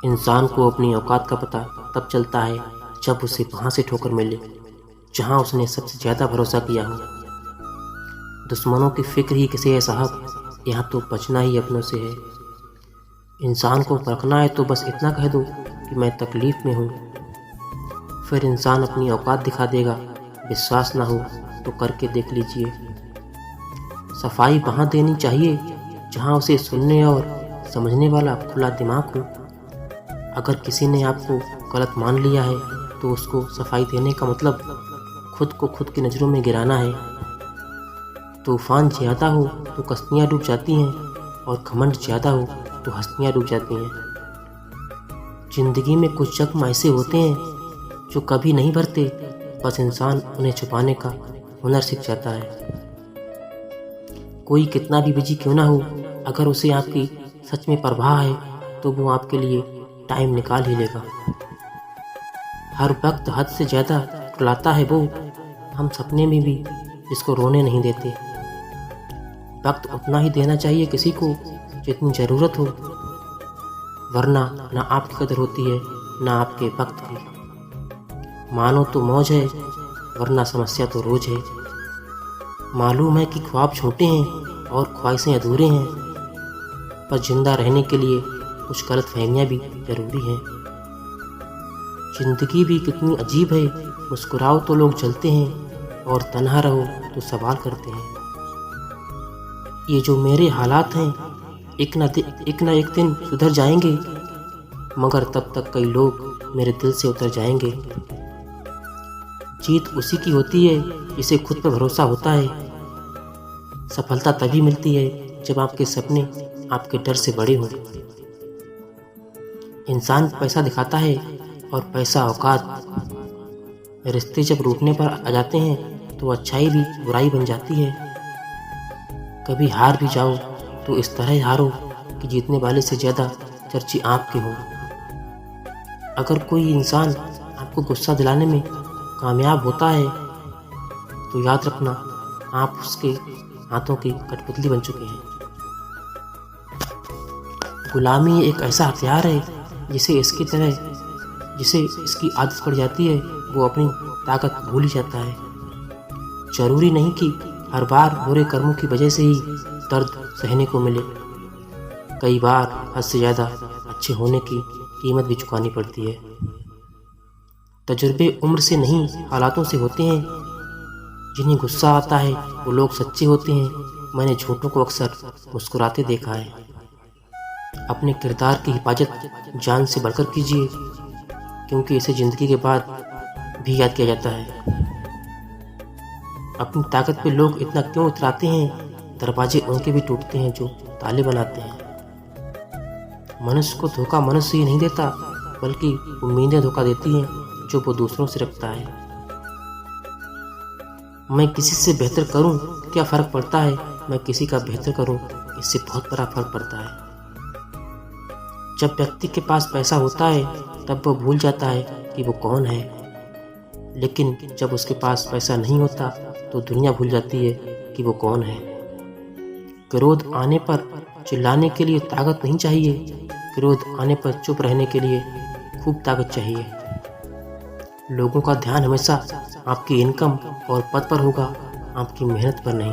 इंसान को अपनी औकात का पता तब चलता है जब उसे वहाँ से ठोकर मिले जहाँ उसने सबसे ज़्यादा भरोसा किया हो। दुश्मनों की फिक्र ही किसे है साहब, यहाँ तो बचना ही अपनों से है। इंसान को परखना है तो बस इतना कह दो कि मैं तकलीफ़ में हूँ, फिर इंसान अपनी औकात दिखा देगा। विश्वास ना हो तो करके देख लीजिए। सफाई वहाँ देनी चाहिए जहाँ उसे सुनने और समझने वाला खुला दिमाग हो। अगर किसी ने आपको गलत मान लिया है तो उसको सफाई देने का मतलब खुद को खुद की नज़रों में गिराना है। तूफान ज़्यादा हो तो कश्तियाँ डूब जाती हैं और घमंड ज़्यादा हो तो हस्तियाँ डूब जाती हैं। ज़िंदगी में कुछ जख्म ऐसे होते हैं जो कभी नहीं भरते, बस इंसान उन्हें छुपाने का हुनर सीख जाता है। कोई कितना भी बिजी क्यों ना हो, अगर उसे आपकी सच में परवाह है तो वो आपके लिए टाइम निकाल ही लेगा। हर वक्त हद से ज़्यादा रुलाता है वो, हम सपने में भी जिसको रोने नहीं देते। वक्त उतना ही देना चाहिए किसी को जितनी ज़रूरत हो, वरना ना आपकी कदर होती है ना आपके वक्त की। मानो तो मौज है वरना समस्या तो रोज है। मालूम है कि ख्वाब छोटे हैं और ख्वाहिशें अधूरे हैं, पर जिंदा रहने के लिए कुछ गलतफहमियां भी जरूरी हैं। जिंदगी भी कितनी अजीब है, मुस्कुराओ तो लोग जलते हैं और तन्हा रहो तो सवाल करते हैं। ये जो मेरे हालात हैं एक ना एक दिन सुधर जाएंगे, मगर तब तक कई लोग मेरे दिल से उतर जाएंगे। जीत उसी की होती है जिसे खुद पर भरोसा होता है। सफलता तभी मिलती है जब आपके सपने आपके डर से बड़े हों। इंसान पैसा दिखाता है और पैसा औकात। रिश्ते जब रूठने पर आ जाते हैं तो अच्छाई भी बुराई बन जाती है। कभी हार भी जाओ तो इस तरह हारो कि जीतने वाले से ज़्यादा चर्चे आपके हों। अगर कोई इंसान आपको गुस्सा दिलाने में कामयाब होता है तो याद रखना आप उसके हाथों की कठपुतली बन चुके हैं। गुलामी एक ऐसा हथियार है जिसे इसकी आदत पड़ जाती है वो अपनी ताकत भूल ही जाता है। जरूरी नहीं कि हर बार बुरे कर्मों की वजह से ही दर्द सहने को मिले। कई बार हद से ज़्यादा अच्छे होने की कीमत भी चुकानी पड़ती है। तजुर्बे उम्र से नहीं हालातों से होते हैं। जिन्हें गुस्सा आता है वो लोग सच्चे होते हैं। मैंने झूठों को अक्सर मुस्कुराते देखा है। अपने किरदार की हिफाजत जान से बढ़कर कीजिए, क्योंकि इसे ज़िंदगी के बाद भी याद किया जाता है। अपनी ताकत पे लोग इतना क्यों इतराते हैं, दरवाजे उनके भी टूटते हैं जो ताले बनाते हैं। मनुष्य को धोखा मनुष्य ही नहीं देता, बल्कि उम्मीदें धोखा देती हैं जो वो दूसरों से रखता है। मैं किसी से बेहतर करूं क्या फ़र्क पड़ता है, मैं किसी का बेहतर करूं इससे बहुत बड़ा फ़र्क पड़ता है। जब व्यक्ति के पास पैसा होता है तब वो भूल जाता है कि वो कौन है, लेकिन जब उसके पास पैसा नहीं होता तो दुनिया भूल जाती है कि वो कौन है। क्रोध आने पर चिल्लाने के लिए ताकत नहीं चाहिए, क्रोध आने पर चुप रहने के लिए खूब ताकत चाहिए। लोगों का ध्यान हमेशा आपकी इनकम और पद पर होगा, आपकी मेहनत पर नहीं।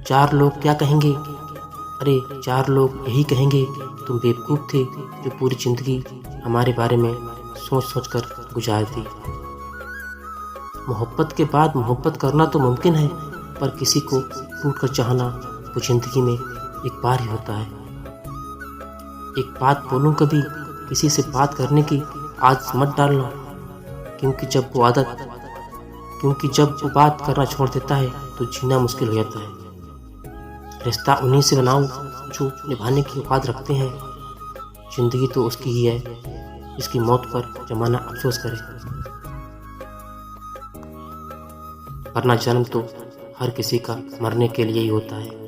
4 लोग क्या कहेंगे? अरे 4 लोग यही कहेंगे तुम बेवकूफ़ थे जो पूरी ज़िंदगी हमारे बारे में सोच सोच कर गुजार दी। मोहब्बत के बाद मोहब्बत करना तो मुमकिन है, पर किसी को टूट कर चाहना वो ज़िंदगी में एक बार ही होता है। एक बात बोलूं, कभी किसी से बात करने की आदत मत डालना, क्योंकि जब वो बात करना छोड़ देता है तो जीना मुश्किल हो जाता है। रिश्ता उन्हीं से बनाओ जो निभाने की औकात रखते हैं। जिंदगी तो उसकी ही है जिसकी मौत पर जमाना अफसोस करे, वरना जन्म तो हर किसी का मरने के लिए ही होता है।